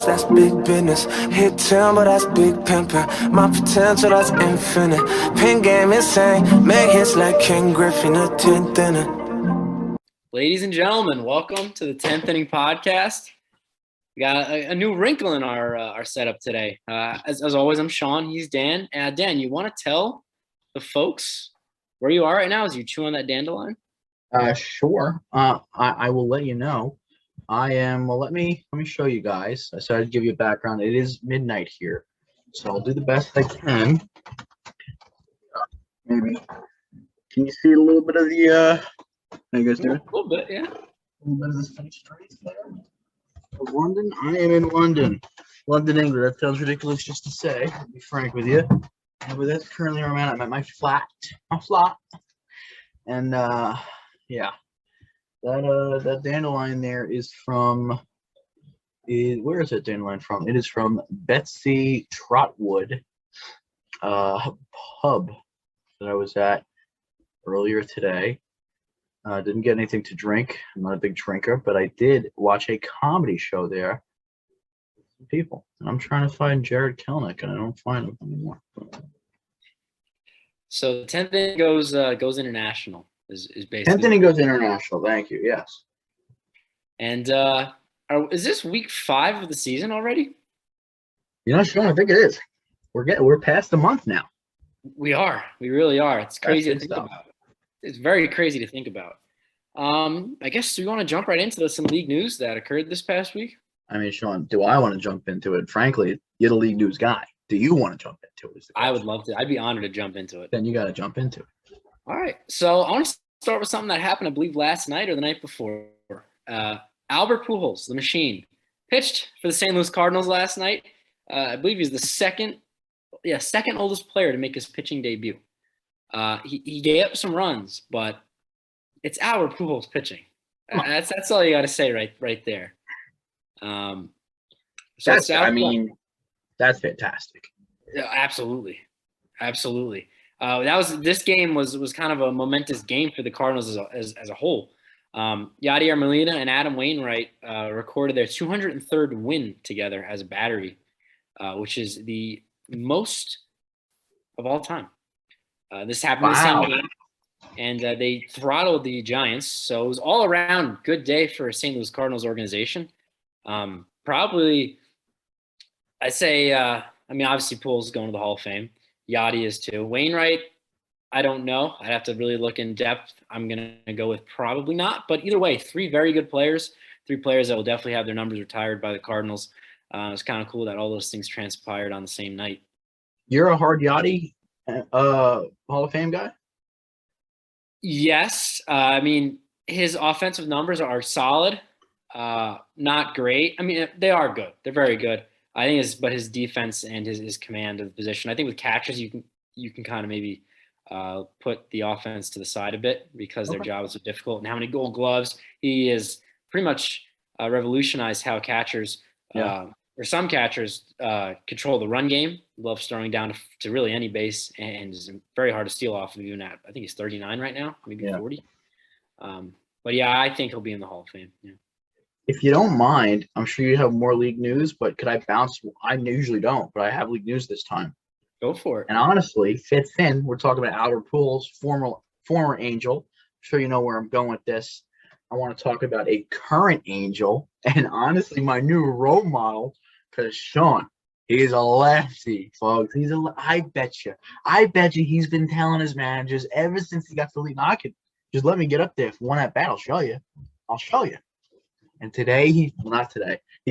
That's big business. Hit town, but that's big pimpin'. My potential, that's infinite. Pin game insane. Make hits like King Griffin, a 10th inning. Ladies and gentlemen, welcome to the 10th Inning Podcast. We got a new wrinkle in our setup today. As always, I'm Sean. He's Dan. Dan, you want to tell the folks where you are right now as you chew on that dandelion? Sure. I will let you know. I am. Well, let me show you guys. I started to give you a background. It is midnight here, so I'll do the best I can. Maybe can you see a little bit of the? How you guys doing? A little bit, yeah. A little bit of this face streets there. London. I am in London, England. That sounds ridiculous just to say. To be frank with you, but that's currently where I'm at. I'm at my flat, and yeah. That dandelion there is from. Where is that dandelion from? It is from Betsy Trotwood, pub that I was at earlier today. Didn't get anything to drink. I'm not a big drinker, but I did watch a comedy show there with some people. And I'm trying to find Jared Kelnick, and I don't find him anymore. So the 10th inning goes international. Is basically 10th inning goes international. Thank you. Yes. And is this week 5 of the season already? You know, Sean, I think it is. We're past the month now. We are. We really are. It's crazy to think about. It's very crazy to think about. I guess we want to jump right into some league news that occurred this past week. I mean, Sean, do I want to jump into it? Frankly, you're the league news guy. Do you want to jump into it? I would love to. I'd be honored to jump into it. Then you got to jump into it. All right. So I want to start with something that happened, I believe, last night or the night before. Albert Pujols, the machine, pitched for the St. Louis Cardinals last night. I believe he's the second oldest player to make his pitching debut. He gave up some runs, but it's Albert Pujols pitching. That's all you got to say right there. That's fantastic. Yeah, absolutely. This game was kind of a momentous game for the Cardinals as a whole. Yadier Molina and Adam Wainwright recorded their 203rd win together as a battery, which is the most of all time. This happened the same game, and they throttled the Giants. So it was all around good day for a St. Louis Cardinals organization. Probably, I say, obviously Pujols is going to the Hall of Fame. Yachty is too. Wainwright, I don't know. I'd have to really look in depth. I'm going to go with probably not. But either way, 3 very good players, 3 players that will definitely have their numbers retired by the Cardinals. It's kind of cool that all those things transpired on the same night. You're a hard Yachty Hall of Fame guy? Yes. His offensive numbers are solid. Not great. They are good. They're very good. I think but his defense and his command of the position. I think with catchers, you can kind of maybe put the offense to the side a bit because their job is so difficult. And how many Gold Gloves? He is pretty much revolutionized how catchers or some catchers control the run game. Loves throwing down to really any base and is very hard to steal off of even at. I think he's 39 right now, maybe 40. But yeah, I think he'll be in the Hall of Fame. Yeah. If you don't mind, I'm sure you have more league news, but could I bounce? I usually don't, but I have league news this time. Go for it. And honestly, fits in. We're talking about Albert Pujols, former Angel. I'm sure you know where I'm going with this. I want to talk about a current Angel, and honestly, my new role model, because Sean, he's a lefty, folks. I bet you he's been telling his managers ever since he got to the league. I could just let me get up there for one at bat. I'll show you. And today, he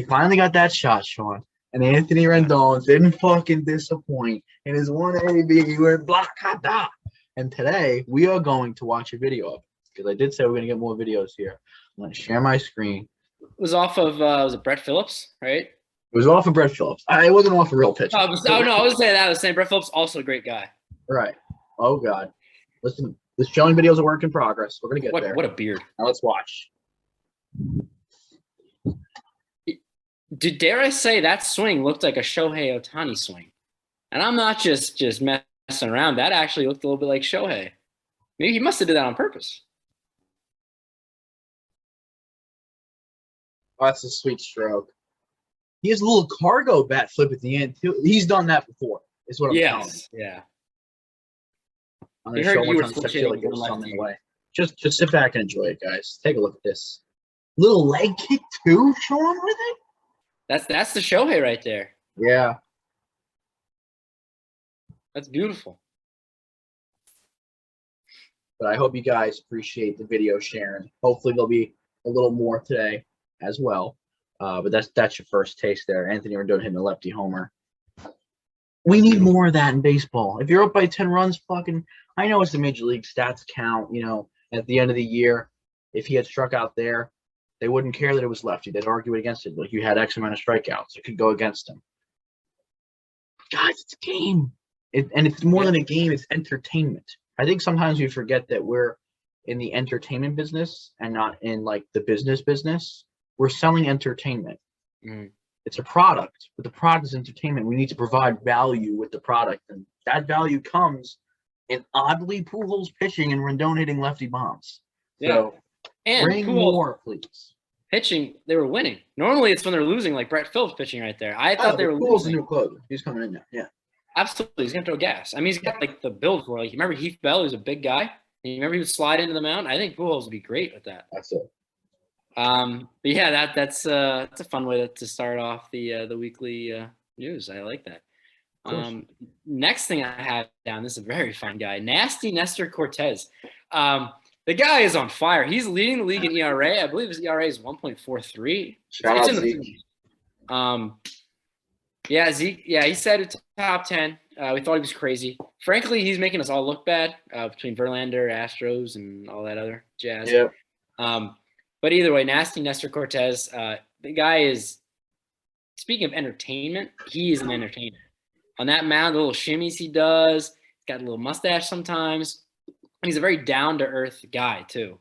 finally got that shot, Sean. And Anthony Rendon didn't fucking disappoint. In his 180, he went blockada. And today, we are going to watch a video of it. Because I did say we're going to get more videos here. I'm going to share my screen. It was off of, was it Brett Phillips, right? It was off of Brett Phillips. It wasn't off a real pitcher. I was saying that. I was saying Brett Phillips, also a great guy. Right. Oh, God. Listen, this showing video is a work in progress. We're going to get there. What a beard. Now let's watch. Dare I say that swing looked like a Shohei Ohtani swing? And I'm not just messing around. That actually looked a little bit like Shohei. Maybe he must have did that on purpose. Oh, that's a sweet stroke. He has a little cargo bat flip at the end too. He's done that before. Is what I'm telling you. Yeah. I'm gonna show one time I feel like it was something away. Just sit back and enjoy it, guys. Take a look at this. Little leg kick too, Sean, with it. That's the Shohei right there. Yeah. That's beautiful. But I hope you guys appreciate the video sharing. Hopefully there'll be a little more today as well. But that's your first taste there. Anthony Rendon hitting a lefty homer. We need more of that in baseball. If you're up by 10 runs, I know it's the major league stats count, at the end of the year. If he had struck out there, they wouldn't care that it was lefty. They'd argue against it. Like, you had X amount of strikeouts. It could go against him. Guys, it's a game. And it's more than a game. It's entertainment. I think sometimes we forget that we're in the entertainment business and not in, like, the business. We're selling entertainment. Mm. It's a product, but the product is entertainment. We need to provide value with the product, and that value comes in oddly Pujols pitching and Rendon hitting lefty bombs. Yeah. So and bring Pujols more, please. Pitching, they were winning. Normally, it's when they're losing, like Brett Phillips pitching right there. I thought they were Pujols losing. a new closer. He's coming in there. Yeah, absolutely. He's gonna throw gas. I mean, he's got like the build for. Like, you remember Heath Bell? He was a big guy. And you remember he would slide into the mound. I think Pujols would be great with that. that's it. But yeah, that's a fun way to start off the weekly news. I like that. Next thing I have down, this is a very fun guy, Nasty Nestor Cortez. The guy is on fire. He's leading the league in ERA. I believe his ERA is 1.43. Shout out Zeke. Yeah, Zeke. Yeah, he said it's top 10. We thought he was crazy. Frankly, he's making us all look bad between Verlander, Astros, and all that other jazz. Yeah. But either way, Nasty Nestor Cortez, the guy is, speaking of entertainment, he is an entertainer. On that mound, the little shimmies he does, he's got a little mustache sometimes. And he's a very down-to-earth guy, too.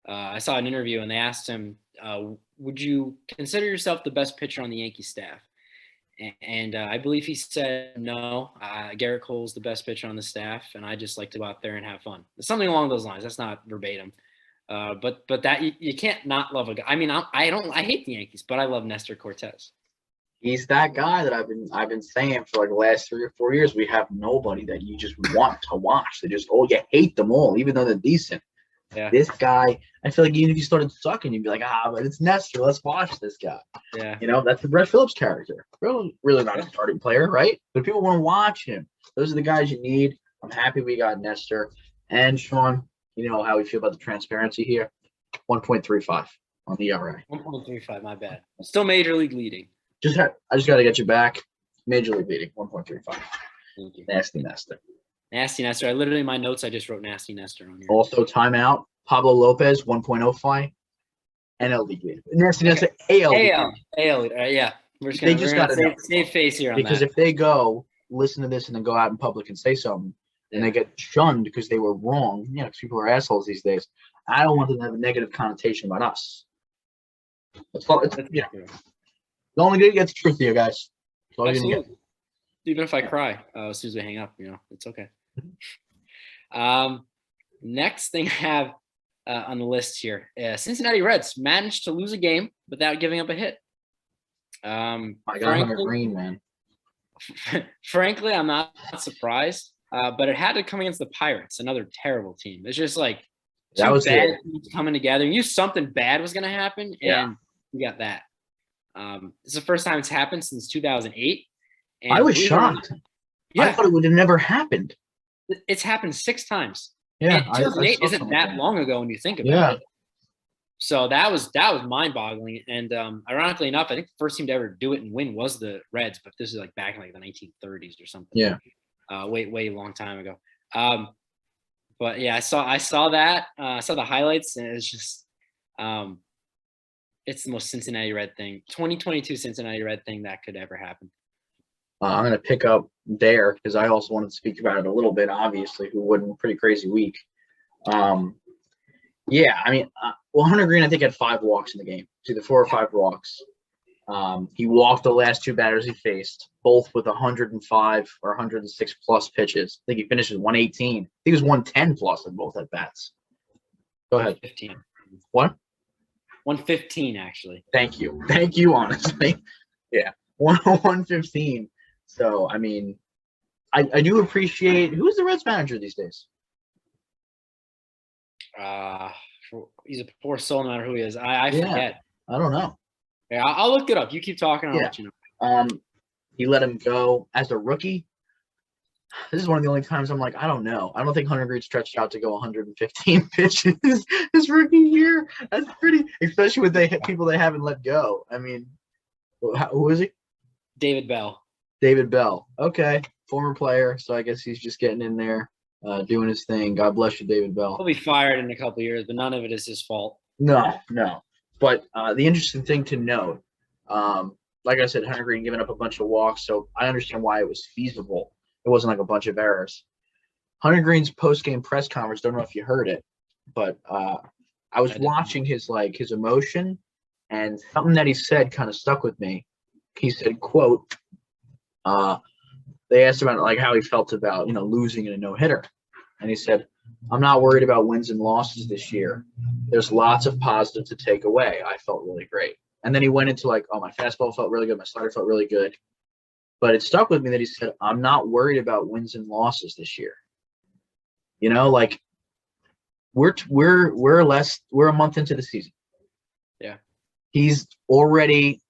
I saw an interview, and they asked him, would you consider yourself the best pitcher on the Yankee staff? And I believe he said, no, Garrett Cole's the best pitcher on the staff, and I just like to go out there and have fun. Something along those lines. That's not verbatim. But that you can't not love a guy. I mean, I hate the Yankees, but I love Nestor Cortez. He's that guy that I've been saying for like the last 3 or 4 years. We have nobody that you just want to watch. They just you hate them all, even though they're decent. Yeah. This guy, I feel like even if you started sucking, you'd be like, but it's Nestor. Let's watch this guy. Yeah. That's the Brett Phillips character. Really not a starting player, right? But people want to watch him. Those are the guys you need. I'm happy we got Nestor. And Sean, you know how we feel about the transparency here. 1.35 on the ERA. 1.35, my bad. Still major league leading. I just got to get you back. Major league leading, 1.35. Thank you. Nasty Nestor. Nasty Nestor. In my notes, I just wrote Nasty Nestor on here. Also, timeout. Pablo Lopez, 1.05. NL league leader. Nasty Nestor, AL leader. AL leader. Yeah. We're just got to save face here on because that. If they go listen to this and then go out in public and say something, and they get shunned because they were wrong, because people are assholes these days. I don't want them to have a negative connotation about us. The only good gets the truth here, guys. That's all you're gonna get. Even if I cry as soon as we hang up, it's okay. Next thing I have on the list here, Cincinnati Reds managed to lose a game without giving up a hit. I got Hunter Green, man. Frankly, I'm not surprised, but it had to come against the Pirates, another terrible team. It's just like that was bad teams coming together. You knew something bad was going to happen, and you got that. This is the first time it's happened since 2008. And I was shocked. I thought it would have never happened. It's happened 6 times. Yeah, 2008 isn't that long ago when you think about it. So that was mind-boggling. And ironically enough, I think the first team to ever do it and win was the Reds, but this is like back in like the 1930s or something. Yeah. Way long time ago. But yeah, I saw that. I saw the highlights, and it's just it's the most Cincinnati Red thing, 2022 Cincinnati Red thing that could ever happen. I'm going to pick up there because I also wanted to speak about it a little bit, obviously, who won. Pretty crazy week. Yeah, I mean, Hunter Green, I think, had 5 walks in the game. It's either 4 or 5 walks. He walked the last 2 batters he faced, both with 105 or 106 plus pitches. I think he finished with 118. I think it was 110 plus in both at bats. Go ahead. 115. What? 115, actually. Thank you, honestly. Yeah. 115. So, I mean, I do appreciate who's the Reds manager these days. He's a poor soul, no matter who he is. I forget. I don't know. Yeah, I'll look it up. You keep talking. I'll let you know. He let him go as a rookie. This is one of the only times I'm like, I don't know. I don't think Hunter Green stretched out to go 115 pitches his rookie year. That's pretty, especially with people they haven't let go. I mean, who is he? David Bell. David Bell. Okay, former player. So I guess he's just getting in there, doing his thing. God bless you, David Bell. He'll be fired in a couple of years, but none of it is his fault. No. But the interesting thing to note, like I said, Hunter Green giving up a bunch of walks, so I understand why it was feasible. It wasn't like a bunch of errors. Hunter Green's post-game press conference, don't know if you heard it, but I was watching his emotion, and something that he said kind of stuck with me. He said, quote, they asked about how he felt about, losing in a no-hitter. And he said, I'm not worried about wins and losses this year. There's lots of positives to take away. I felt really great. And then he went into my fastball felt really good. My slider felt really good. But it stuck with me that he said, I'm not worried about wins and losses this year. We're a month into the season. Yeah. He's already,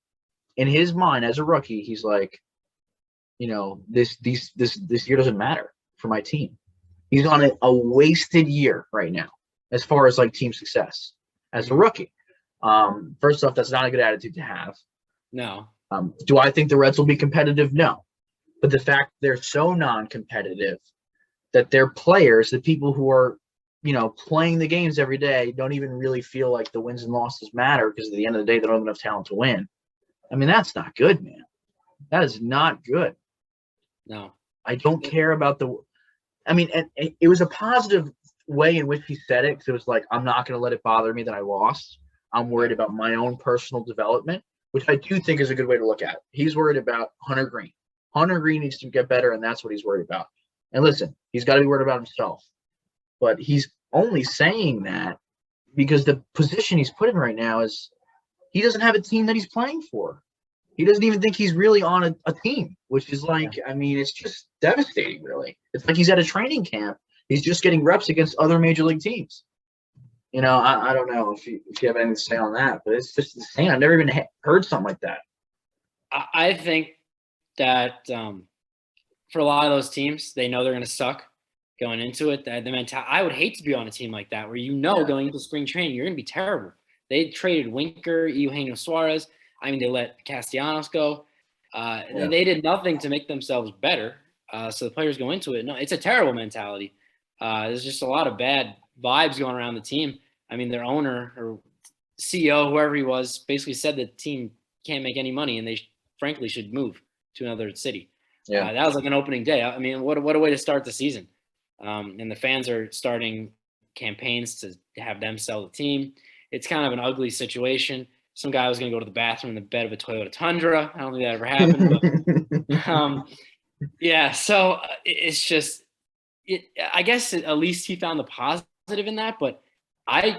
in his mind as a rookie, he's like, this year doesn't matter for my team. He's on a wasted year right now as far as team success as a rookie. First off, that's not a good attitude to have. No. Do I think the Reds will be competitive? No. But the fact they're so non-competitive that their players, the people who are, playing the games every day, don't even really feel like the wins and losses matter because at the end of the day, they don't have enough talent to win. I mean, that's not good, man. That is not good. No. I don't care about and it was a positive way in which he said it because it was like, I'm not going to let it bother me that I lost. I'm worried about my own personal development, which I do think is a good way to look at it. He's worried about Hunter Green. Hunter Green needs to get better, and that's what he's worried about. And listen, he's got to be worried about himself. But he's only saying that because the position he's put in right now is he doesn't have a team that he's playing for. He doesn't even think he's really on a team, which is it's just devastating, really. It's like he's at a training camp. He's just getting reps against other major league teams. I don't know if you have anything to say on that, but it's just insane. I've never even heard something like that. I think that for a lot of those teams, they know they're going to suck going into it. The mentality. I would hate to be on a team like that where going into spring training, you're going to be terrible. They traded Winker, Eugenio Suarez. They let Castellanos go. They did nothing to make themselves better. So the players go into it. No, it's a terrible mentality. There's just a lot of bad vibes going around the team. Their owner or CEO, whoever he was, basically said the team can't make any money and they frankly should move to another city. Yeah. That was like an opening day. What a way to start the season. And the fans are starting campaigns to have them sell the team. It's kind of an ugly situation. Some guy was going to go to the bathroom in the bed of a Toyota Tundra. I don't think that ever happened. But, yeah, so it's just I guess at least he found the positive in that. But how do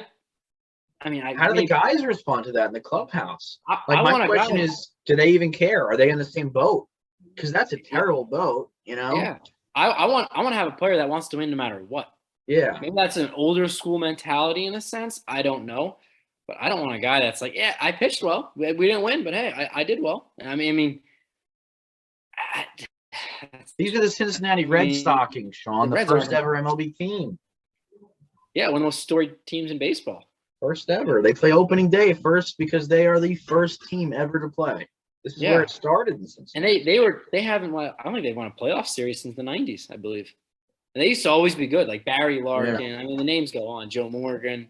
the guys respond to that in the clubhouse? My question is, do they even care? Are they in the same boat? Because that's a terrible boat, Yeah, I want to have a player that wants to win no matter what. Yeah, maybe that's an older school mentality in a sense. I don't know. But I don't want a guy that's like, yeah, I pitched well. We didn't win, but hey, I did well. These are the Cincinnati Red Stockings, Sean, the first ever MLB team. Yeah, one of the most storied teams in baseball. First ever. They play opening day first because they are the first team ever to play. This is where it started in Cincinnati. And they haven't won. I don't think they've won a playoff series since the 90s, I believe. And they used to always be good, like Barry Larkin. Yeah. The names go on. Joe Morgan.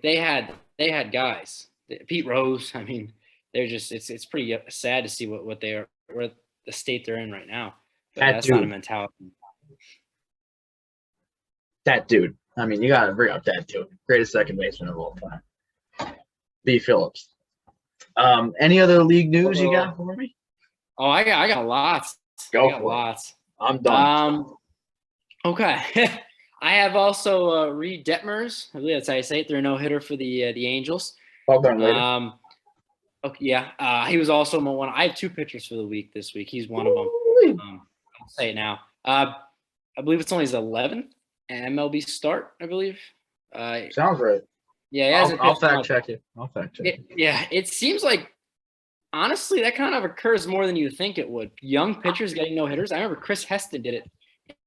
They had guys. Pete Rose. They're just it's pretty sad to see what they are, where the state they're in right now. That's not a mentality. That dude. You got to bring up that dude. Greatest second baseman of all time. B. Phillips. Any other league news you got for me? Oh, I got lots. Lots. I'm done. Okay. I have also Reed Detmers. I believe that's how you say it. They're a no-hitter for the Angels. Well done, later. Okay, yeah. He was also my one. I have two pitchers for the week this week. He's one of them. I'll say it now. I believe it's only his 11th MLB start. I believe. Sounds right. Yeah, he hasn't I'll pitched fact much. check it. I'll fact check it. Yeah, it seems like honestly that kind of occurs more than you think it would. Young pitchers getting no hitters. I remember Chris Heston did it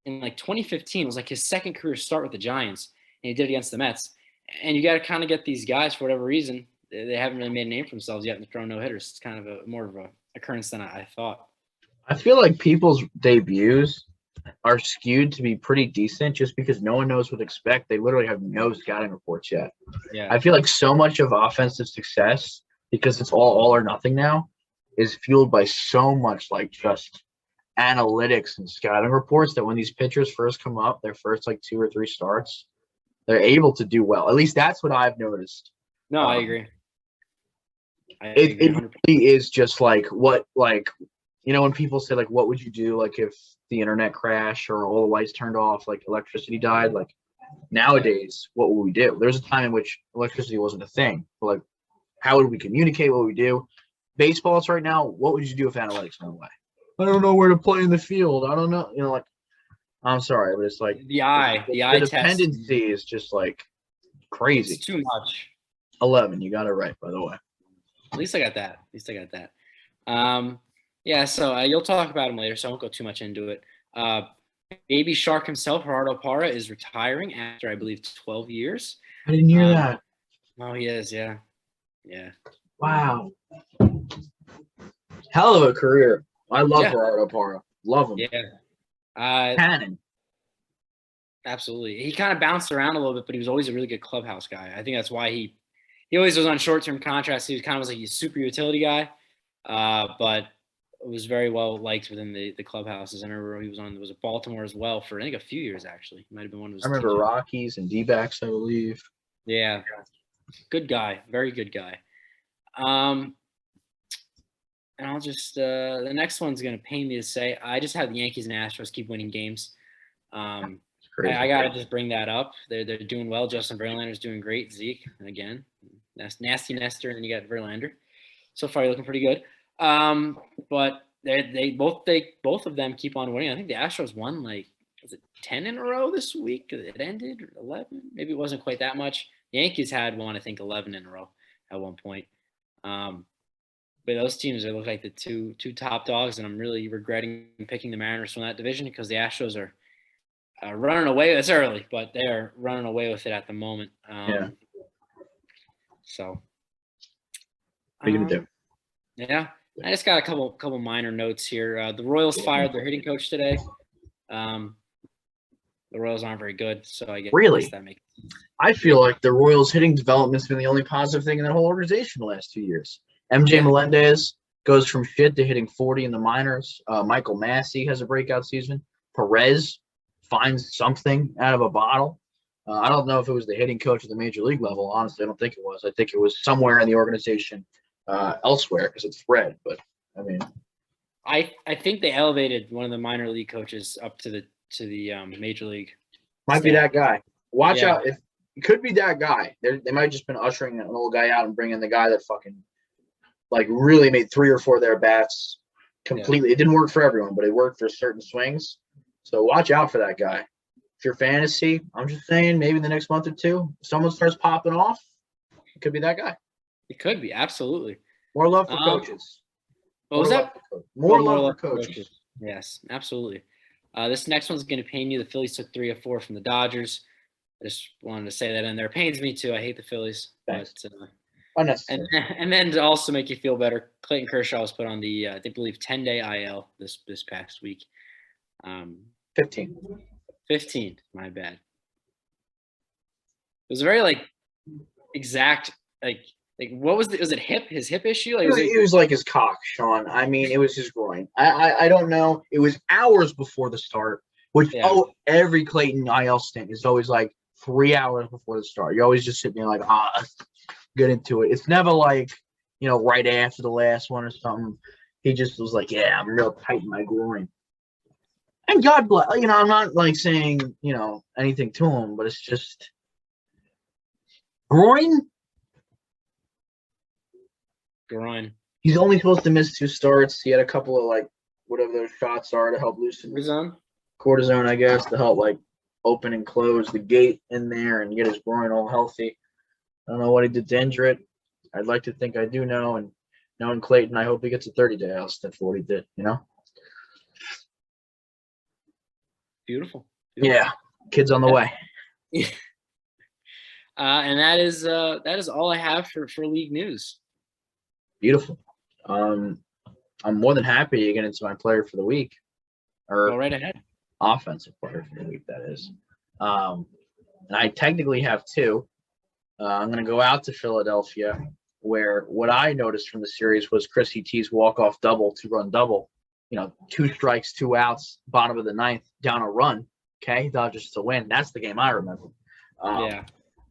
in like 2015. It was like his second career start with the Giants, and he did it against the Mets. And you got to kind of get these guys for whatever reason. They haven't really made a name for themselves yet and thrown no hitters. It's kind of more of a occurrence than I thought. I feel like people's debuts are skewed to be pretty decent just because no one knows what to expect. They literally have no scouting reports yet. Yeah, I feel like so much of offensive success, because it's all or nothing now, is fueled by so much like just analytics and scouting reports that when these pitchers first come up, their first like 2 or 3 starts, they're able to do well. At least that's what I've noticed. no, I agree. It really is just like what, like, you know, when people say like, what would you do like if the internet crashed or all the lights turned off, like electricity died? Like nowadays, what would we do? There's a time in which electricity wasn't a thing. But like, how would we communicate? What would we do? Baseballs right now, what would you do if analytics went away? I don't know where to play in the field. I don't know. You know, like, I'm sorry, but it's like the eye test. dependency is just like crazy. It's too much. 11, you got it right, by the way. At least I got that. Yeah, so you'll talk about him later, so I won't go too much into it. Baby Shark himself, Gerardo Parra, is retiring after, I believe, 12 years. I didn't hear that. Oh, he is, yeah. Wow. Hell of a career. I love Yeah. Gerardo Parra. Love him. Yeah. Cannon. Absolutely. He kind of bounced around a little bit, but he was always a really good clubhouse guy. I think that's why he always was on short-term contracts. He was kind of like a super utility guy, but was very well liked within the clubhouses. I remember he was at Baltimore as well for I think a few years actually. He might have been one of his. I remember Rockies and D-backs, I believe. Yeah, good guy, very good guy. And I'll just the next one's gonna pain me to say. I just have the Yankees and Astros keep winning games. I gotta just bring that up. They're doing well. Justin Verlander's doing great. Zeke again, nasty Nestor, and then you got Verlander. So far, you're looking pretty good. But they both of them keep on winning. I think the Astros won like was it 10 in a row this week? It ended 11. Maybe it wasn't quite that much. The Yankees had won I think 11 in a row at one point. But those teams look like the two top dogs, and I'm really regretting picking the Mariners from that division because the Astros are running away. It's early, but they are running away with it at the moment. So, what are you gonna do? Yeah, I just got a couple minor notes here. The Royals fired their hitting coach today. The Royals aren't very good, so I guess that makes sense. I feel like the Royals hitting development's been the only positive thing in that whole organization the last 2 years. MJ Melendez goes from shit to hitting 40 in the minors. Michael Massey has a breakout season. Perez finds something out of a bottle. I don't know if it was the hitting coach at the major league level. Honestly, I don't think it was. I think it was somewhere in the organization elsewhere because it's Fred. But I mean, I think they elevated one of the minor league coaches up to the major league. Might be that guy. Watch out! If it could be that guy, they might have just been ushering an old guy out and bringing the guy that fucking like really made 3 or 4 of their bats completely. It didn't work for everyone, but it worked for certain swings. So watch out for that guy. If you're fantasy, I'm just saying maybe in the next month or two, if someone starts popping off, it could be that guy. It could be, absolutely. More love for coaches. What was that? More love for coaches. Yes, absolutely. This next one's going to pain you. The Phillies took 3 of 4 from the Dodgers. I just wanted to say that in there. It pains me too. I hate the Phillies. But, and then to also make you feel better, Clayton Kershaw was put on the, I believe, 10-day IL this past week. 15. My bad. It was a very exact what was it? Was it hip? His hip issue? It was like his cock, Sean. I mean, it was his groin. I don't know. It was hours before the start. Every Clayton IL stint is always like 3 hours before the start. You're always just sitting there like, get into it. It's never like, right after the last one or something. He just was like, I'm real tight in my groin. And God bless, I'm not saying, anything to him, but it's just groin. groin. He's only supposed to miss 2 starts. He had a couple of, like, whatever those shots are to help loosen cortisone, I guess, to help, like, open and close the gate in there and get his groin all healthy. I don't know what he did to injure it. I'd like to think I do know, and knowing Clayton, I hope he gets a 30-day out for what he did, you know? Beautiful. Yeah, kid's on the way. And that is all I have for league news. Beautiful. I'm more than happy to get into my player for the week. Go right ahead. Offensive player for the week, that is. And I technically have 2. I'm going to go out to Philadelphia, where what I noticed from the series was Chris T's walk-off double, 2-run double. 2 strikes, 2 outs, bottom of the 9th, down a run. Okay, Dodgers to win. That's the game I remember. Yeah.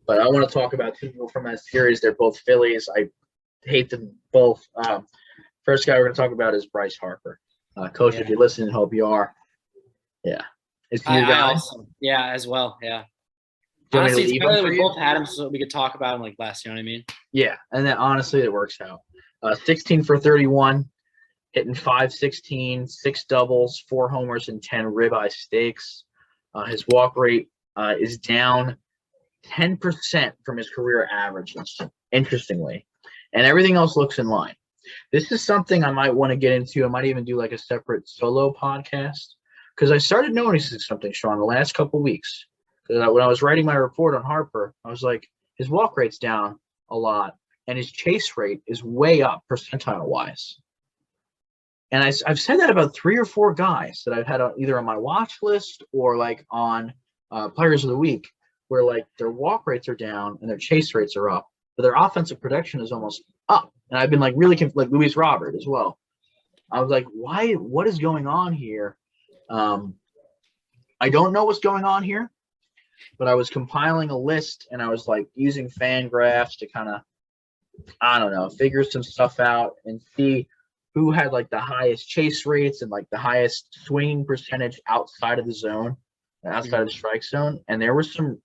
But I want to talk about 2 people from that series. They're both Phillies. I hate them both. First guy we're going to talk about is Bryce Harper. Coach, if you listen, hope you are. Yeah. Is he your guy? As well. Yeah. Do you want me to Honestly, it's leave better him that for we you? both had him so we could talk about him like last. You know what I mean? Yeah, and then honestly, it works out. 16 for 31, hitting .516, 6 doubles, 4 homers, and 10 ribeye steaks. His walk rate is down 10% from his career averages, interestingly, and everything else looks in line. This is something I might want to get into. I might even do like a separate solo podcast, because I started noticing something, Sean, the last couple weeks. When I was writing my report on Harper, I was like, his walk rate's down a lot, and his chase rate is way up percentile-wise. And I've said that about 3 or 4 guys that I've had either on my watch list or like on Players of the Week, where like their walk rates are down and their chase rates are up, but their offensive production is almost up. And I've been like really like Luis Robert as well. I was like, why? What is going on here? I don't know what's going on here. But I was compiling a list, and I was like using fan graphs to kind of, I don't know, figure some stuff out and see who had like the highest chase rates and like the highest swinging percentage outside of the zone, outside of the strike zone. And there were some,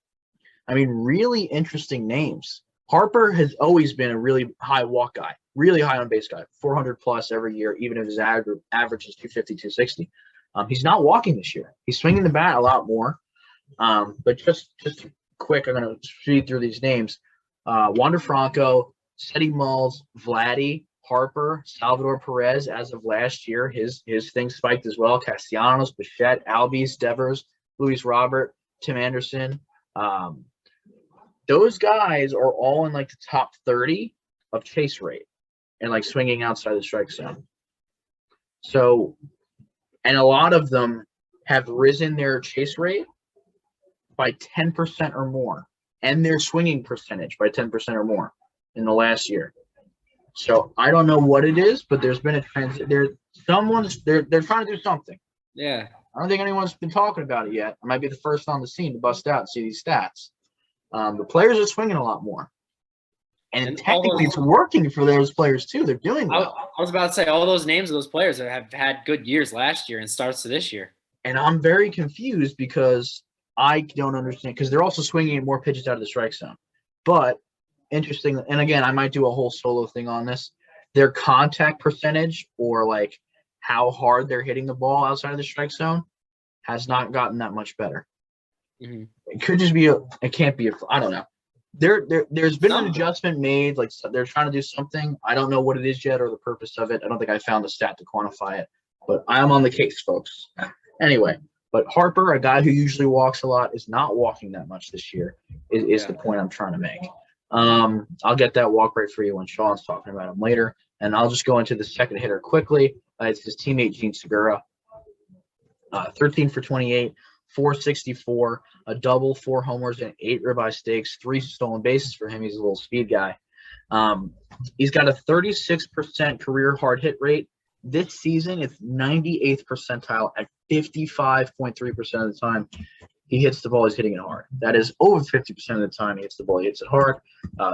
really interesting names. Harper has always been a really high walk guy, really high on base guy, 400 plus every year, even if his average is 250, 260. He's not walking this year. He's swinging the bat a lot more. But just quick, I'm going to read through these names. Wander Franco, Seti Mulls, Vladdy, Harper, Salvador Perez. As of last year, his thing spiked as well. Castellanos, Bichette, Albies, Devers, Luis Robert, Tim Anderson. Those guys are all in like the top 30 of chase rate and like swinging outside the strike zone. So, and a lot of them have risen their chase rate by 10% or more, and their swinging percentage by 10% or more in the last year. So I don't know what it is, but there's been a trend. They're trying to do something. Yeah. I don't think anyone's been talking about it yet. I might be the first on the scene to bust out and see these stats. The players are swinging a lot more, and technically it's working for those players too. They're doing well. I was about to say all those names of those players have had good years last year and starts to this year. And I'm very confused because I don't understand, because they're also swinging more pitches out of the strike zone. But interesting, and again, I might do a whole solo thing on this. Their contact percentage, or like how hard they're hitting the ball outside of the strike zone, has not gotten that much better. Mm-hmm. It could just be it can't be I don't know. There's been an adjustment made, like they're trying to do something. I don't know what it is yet or the purpose of it. I don't think I found the stat to quantify it, but I'm on the case, folks. Anyway. But Harper, a guy who usually walks a lot, is not walking that much this year, is the point I'm trying to make. I'll get that walk rate for you when Sean's talking about him later. And I'll just go into the second hitter quickly. It's his teammate, Gene Segura. 13 for 28, 464, a double, 4 homers, and 8 ribeye steaks, 3 stolen bases for him. He's a little speed guy. He's got a 36% career hard hit rate. This season, it's 98th percentile at 55.3% of the time he hits the ball, he's hitting it hard. That is over 50% of the time he hits the ball, he hits it hard.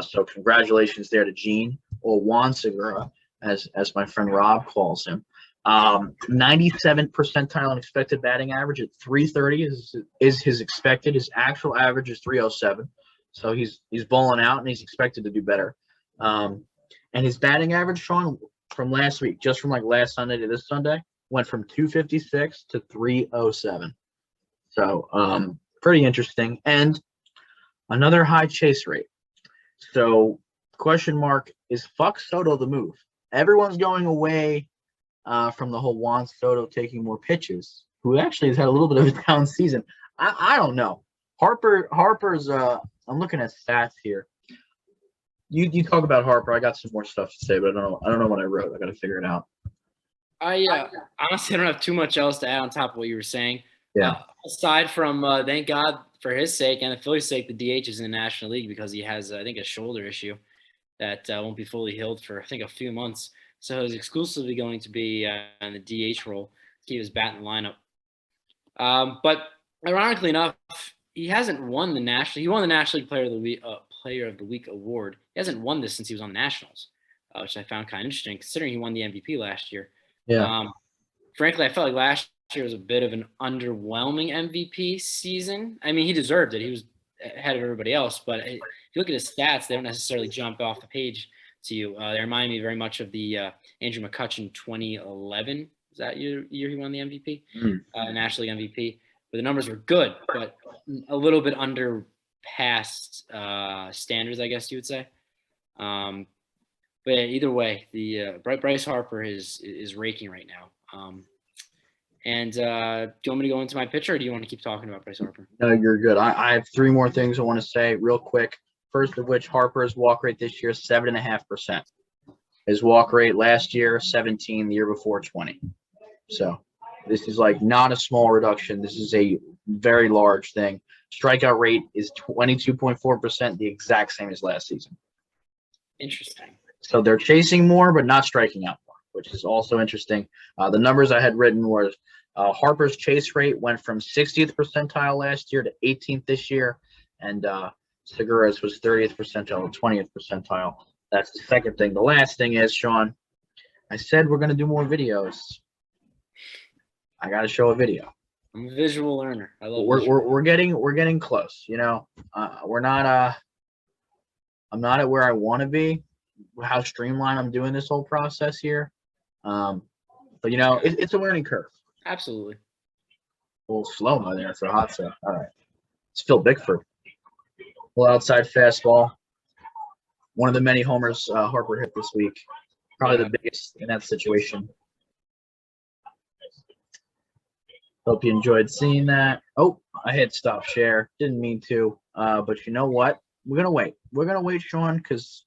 So congratulations there to Gene, or Juan Segura, as my friend Rob calls him. 97th percentile in expected batting average at 330 is his expected. His actual average is 307. So he's balling out, and he's expected to do better. And his batting average, Sean, from last week, just from like last Sunday to this Sunday, went from 256 to 307. So pretty interesting. And another high chase rate. So question mark, is fuck Soto the move? Everyone's going away from the whole Juan Soto taking more pitches, who actually has had a little bit of a down season. I don't know. Harper's I'm looking at stats here. You talk about Harper. I got some more stuff to say, but I don't know what I wrote. I got to figure it out. I honestly don't have too much else to add on top of what you were saying. Yeah. Aside from thank God for his sake and the Phillies' sake, the DH is in the National League because he has, I think, a shoulder issue that won't be fully healed for, I think, a few months. So he's exclusively going to be in the DH role to keep his bat in the lineup. But ironically enough, he hasn't won the National. He won the National League Player of the Week award. He hasn't won this since he was on the Nationals, which I found kind of interesting considering he won the MVP last year. Yeah. Frankly, I felt like last year was a bit of an underwhelming MVP season. I mean, he deserved it. He was ahead of everybody else. But if you look at his stats, they don't necessarily jump off the page to you. They remind me very much of the Andrew McCutchen 2011. Is that year he won the MVP? National League MVP. But the numbers were good, but a little bit under past standards, I guess you would say. But yeah, either way, the Bryce Harper is raking right now. And do you want me to go into my pitcher, or do you want to keep talking about Bryce Harper? No, you're good. I have three more things I want to say real quick. First of which, Harper's walk rate this year is 7.5%. His walk rate last year, 17, the year before, 20. So this is like not a small reduction. This is a very large thing. Strikeout rate is 22.4%, the exact same as last season. Interesting. So they're chasing more, but not striking out more, which is also interesting. The numbers I had written was Harper's chase rate went from 60th percentile last year to 18th this year, and Segura's was 30th percentile to 20th percentile. That's the second thing. The last thing is, Sean, I said we're going to do more videos. I got to show a video. I'm a visual learner. I love. We're getting close. You know, we're not. I'm not at where I want to be. How streamlined I'm doing this whole process here, but you know, it's a learning curve. Absolutely. A little slow there for the hot stuff. All right, it's Phil Bickford. Well, outside fastball. One of the many homers Harper hit this week. Probably the biggest in that situation. Hope you enjoyed seeing that. Oh, I hit stop share. Didn't mean to. But you know what? We're going to wait. We're going to wait, Sean, because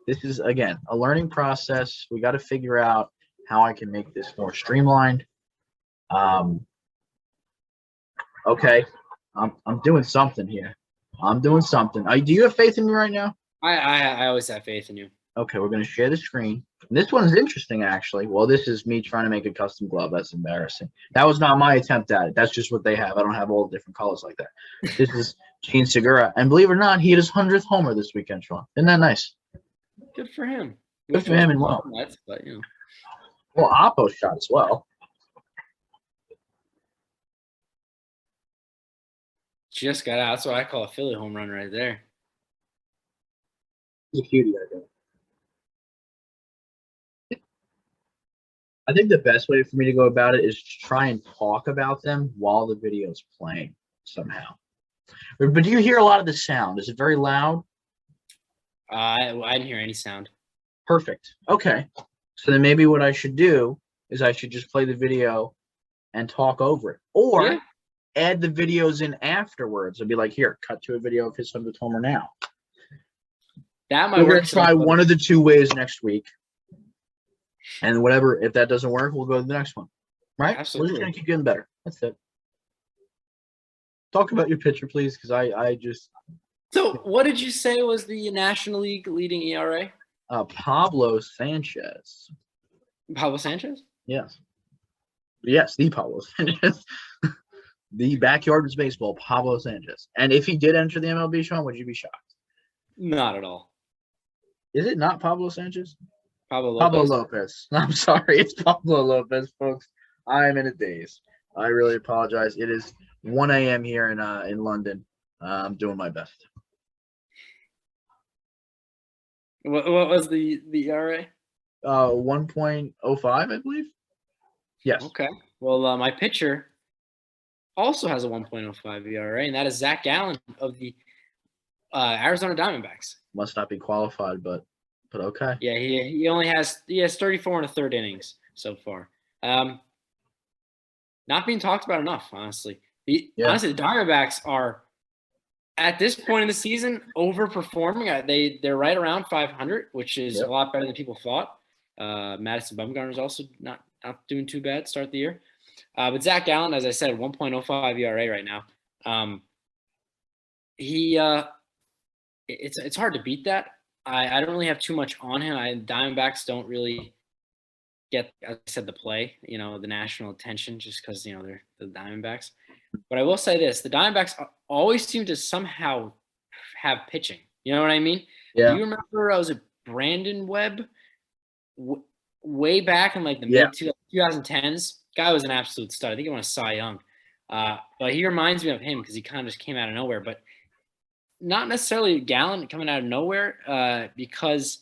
this is, again, a learning process. We got to figure out how I can make this more streamlined. Okay. I'm doing something here. I'm doing something. Do you have faith in me right now? I always have faith in you. Okay, we're going to share the screen. This one's interesting, actually. Well, this is me trying to make a custom glove. That's embarrassing. That was not my attempt at it. That's just what they have. I don't have all the different colors like that. This is Gene Segura. And believe it or not, he hit his 100th homer this weekend, Sean. Isn't that nice? Good for him. Good for him and well. But, you know. Well, Oppo shot as well. Just got out. That's what I call a Philly home run right there. He's a cutie, I think. I think the best way for me to go about it is to try and talk about them while the video is playing somehow. But do you hear a lot of the sound? Is it very loud? I didn't hear any sound. Perfect. Okay. So then maybe what I should do is I should just play the video and talk over it. Or add the videos in afterwards and be like, here, cut to a video of his 100th homer now. That might We're work. going to try one of the two ways next week. And whatever, if that doesn't work, we'll go to the next one. Right? Absolutely. We're just going to keep getting better. That's it. Talk about your pitcher, please, because I just. So, what did you say was the National League leading ERA? Pablo Sanchez. Pablo Sanchez? Yes. Yes, the Pablo Sanchez. The backyard is baseball, Pablo Sanchez. And if he did enter the MLB, Sean, would you be shocked? Not at all. Is it not Pablo Sanchez? Pablo Lopez. Pablo Lopez. I'm sorry, it's Pablo Lopez, folks. I am in a daze. I really apologize. It is 1 a.m. here in London. I'm doing my best. What was the ERA? 1.05, I believe. Yes. Okay. Well, my pitcher also has a 1.05 ERA, and that is Zach Gallen of the Arizona Diamondbacks. Must not be qualified, but okay. Yeah, he only has 34 and a third innings so far. Not being talked about enough, honestly. Honestly, the Diamondbacks are at this point in the season overperforming. They're right around 500, which is a lot better than people thought. Madison Bumgarner's also not doing too bad to start the year. But Zach Gallen, as I said, 1.05 ERA right now. It's hard to beat that. I don't really have too much on him. Diamondbacks don't really get, as I said, the play, the national attention just because, they're the Diamondbacks. But I will say this, the Diamondbacks always seem to somehow have pitching. You know what I mean? Yeah. Do you remember, was it Brandon Webb way back in like the mid-2010s? Guy was an absolute stud. I think he won a Cy Young. But he reminds me of him because he kind of just came out of nowhere. But not necessarily Gallen coming out of nowhere because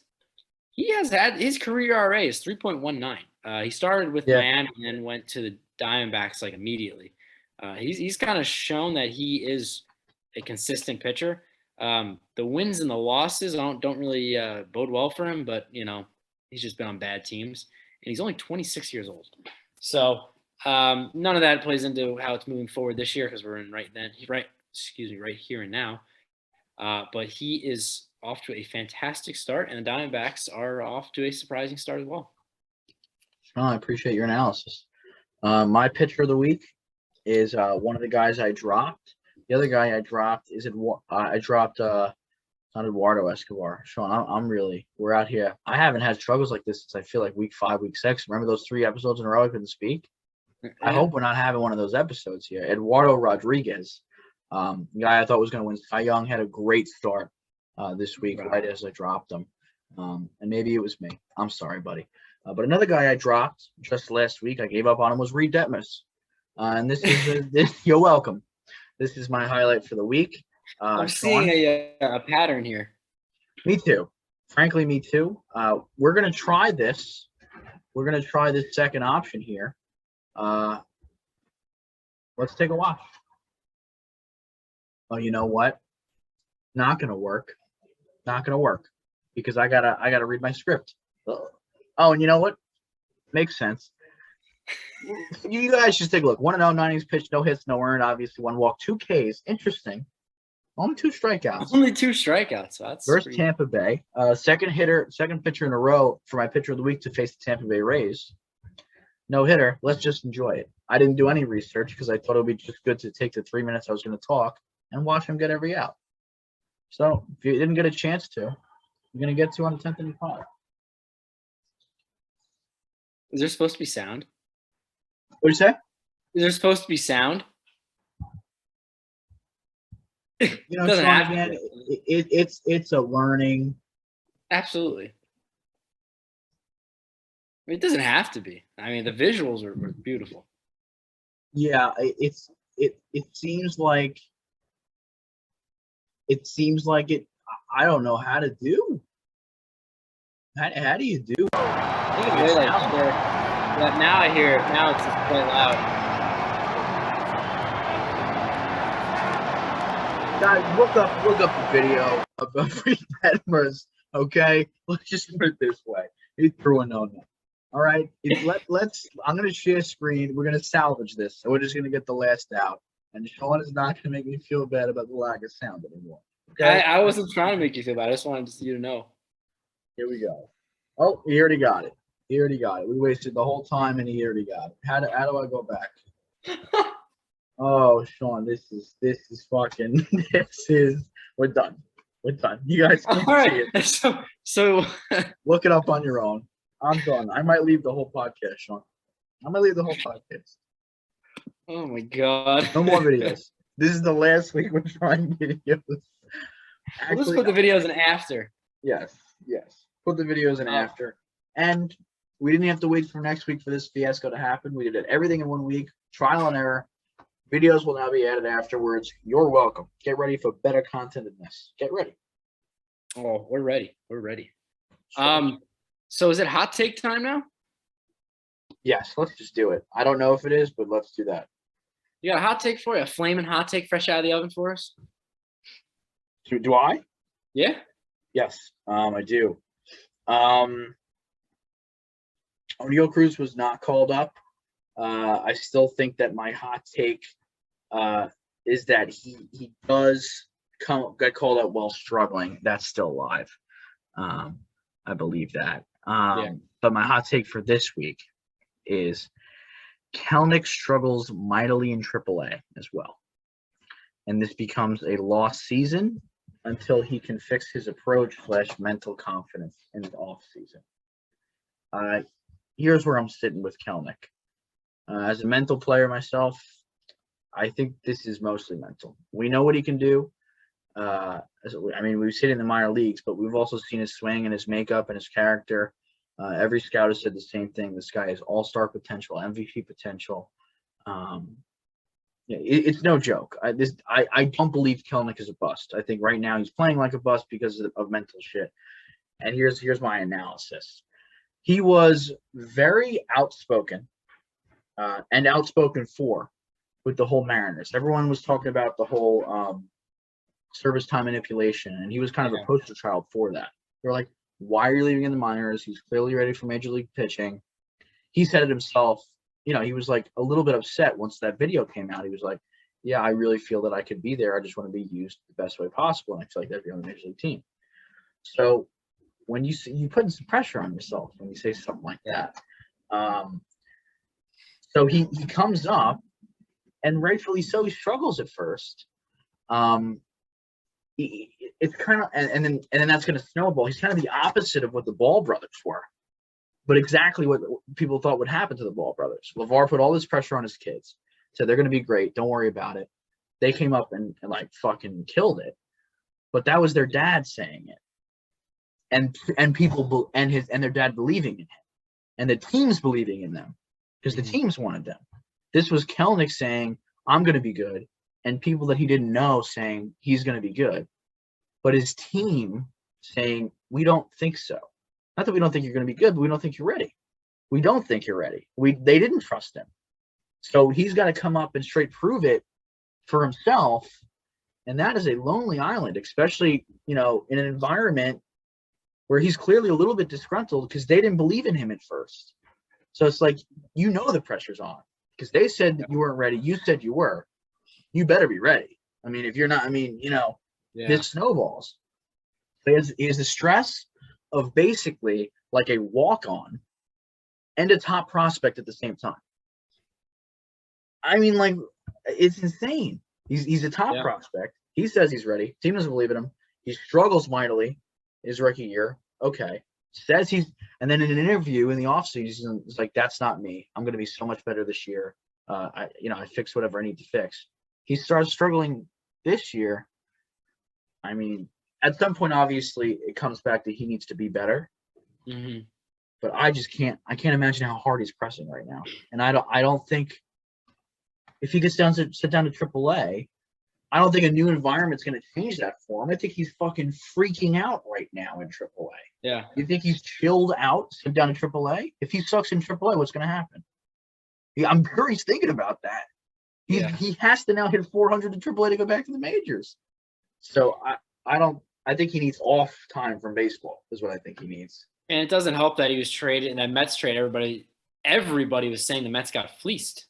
he has had his career ERA is 3.19. He started with Miami and then went to the Diamondbacks like immediately. He's kind of shown that he is a consistent pitcher. The wins and the losses don't really bode well for him, but he's just been on bad teams, and he's only 26 years old. So none of that plays into how it's moving forward this year because we're in right here and now. But he is off to a fantastic start, and the Diamondbacks are off to a surprising start as well. I appreciate your analysis. My pitcher of the week is one of the guys I dropped. The other guy I dropped is I dropped not Eduardo Escobar. Sean, we're out here. I haven't had struggles like this since I feel like week 5, week 6. Remember those 3 episodes in a row I couldn't speak? I hope we're not having one of those episodes here. Eduardo Rodriguez, the guy I thought was going to win Cy Young, had a great start this week right as I dropped him. And maybe it was me. I'm sorry, buddy. But another guy I dropped just last week, I gave up on him, was Reed Detmers. And this is you're welcome. This is my highlight for the week. I'm seeing a pattern here. Me too. Frankly, me too. We're going to try this. We're going to try this second option here. Let's take a watch. Oh, you know what? Not going to work. Not going to work because I gotta read my script. Oh, and you know what? Makes sense. You guys just take a look. 1-0, 9 innings pitched, no hits, no earned. Obviously, 1 walk, 2 Ks. Interesting. Only 2 strikeouts. Only 2 strikeouts. That's versus Tampa Bay. Second pitcher in a row for my pitcher of the week to face the Tampa Bay Rays. No hitter. Let's just enjoy it. I didn't do any research because I thought it would be just good to take the 3 minutes I was going to talk and watch him get every out. So if you didn't get a chance to, you're going to get to on the 10th and 5. Is there supposed to be sound? What do you say? Is there supposed to be sound? Sean, again, it's a learning. Absolutely. I mean, it doesn't have to be. I mean, the visuals were beautiful. Yeah, it seems like it. I don't know how to do. How do you do? I think it's really yeah, now I hear it. Now it's just quite loud. Guys, look up the video of Reed Detmers. Okay, let's just put it this way: he threw a no-no. All right, I'm gonna share screen. We're gonna salvage this, so we're just gonna get the last out. And Sean is not gonna make me feel bad about the lack of sound anymore. Okay? I wasn't trying to make you feel bad. I just wanted you to know. Here we go. Oh, he already got it. We wasted the whole time, and he already got it. How do I go back? Oh, Sean, this is fucking. We're done. You guys can't see it. So look it up on your own. I'm done. I might leave the whole podcast, Sean. I might leave the whole podcast. Oh my God. No more videos. This is the last week we're trying videos. Actually, let's put the videos in after. Yes. Put the videos in after. And we didn't have to wait for next week for this fiasco to happen. We did everything in 1 week. Trial and error. Videos will now be added afterwards. You're welcome. Get ready for better content than this. Get ready. Oh, we're ready. So is it hot take time now? Yes, let's just do it. I don't know if it is, but let's do that. You got a hot take for you? A flaming hot take fresh out of the oven for us? Do I? Yeah. Yes, I do. O'Neal Cruz was not called up. I still think that my hot take is that he does get called up while struggling. That's still alive. I believe that. But my hot take for this week is Kelenic struggles mightily in AAA as well. And this becomes a lost season until he can fix his approach / mental confidence in the offseason. Here's where I'm sitting with Kelenic. As a mental player myself, I think this is mostly mental. We know what he can do. We've seen it in the minor leagues, but we've also seen his swing and his makeup and his character. Every scout has said the same thing. This guy has all-star potential, MVP potential. It's no joke. I don't believe Kelenic is a bust. I think right now he's playing like a bust because of mental shit. And here's my analysis. He was very outspoken and outspoken for with the whole Mariners. Everyone was talking about the whole service time manipulation, and he was kind of a poster child for that. They're like, why are you leaving in the minors? He's clearly ready for major league pitching. He said it himself. He was like a little bit upset once that video came out. He was like, yeah, I really feel that I could be there. I just want to be used the best way possible. And I feel like that'd be on the major league team. So when you putting some pressure on yourself when you say something like that. So he comes up, and rightfully so, he struggles at first. It's kind of and then that's going to snowball. He's kind of the opposite of what the Ball brothers were, but exactly what people thought would happen to the Ball brothers. LeVar put all this pressure on his kids, said they're going to be great, don't worry about it. They came up and like fucking killed it, but that was their dad saying it, and people and their dad believing in him, and the teams believing in them because the teams wanted them. This was Kelenic saying, I'm going to be good, and people that he didn't know saying he's going to be good, but his team saying, we don't think so. Not that we don't think you're going to be good, but we don't think you're ready. We don't think you're ready. They didn't trust him. So he's got to come up and straight prove it for himself, and that is a lonely island, especially, in an environment where he's clearly a little bit disgruntled because they didn't believe in him at first. So it's like, the pressure's on because they said that you weren't ready. You said you were. You better be ready. I mean, if you're not, this snowballs. He has the stress of basically like a walk-on and a top prospect at the same time. I mean, like, it's insane. He's a top prospect. He says he's ready. Team doesn't believe in him. He struggles mightily his rookie year. Okay. Says and then in an interview in the offseason, it's like, that's not me. I'm going to be so much better this year. I fix whatever I need to fix. He starts struggling this year. I mean, at some point, obviously, it comes back to he needs to be better. Mm-hmm. But I can't imagine how hard he's pressing right now. And I don't think if he gets sit down to AAA, I don't think a new environment's going to change that for him. I think he's fucking freaking out right now in AAA. Yeah. You think he's chilled out, sit down to AAA? If he sucks in AAA, what's going to happen? I'm sure he's thinking about that. He has to now hit 400 to AAA to go back to the majors. So I think he needs off time from baseball is what I think he needs. And it doesn't help that he was traded in that Mets trade. Everybody was saying the Mets got fleeced.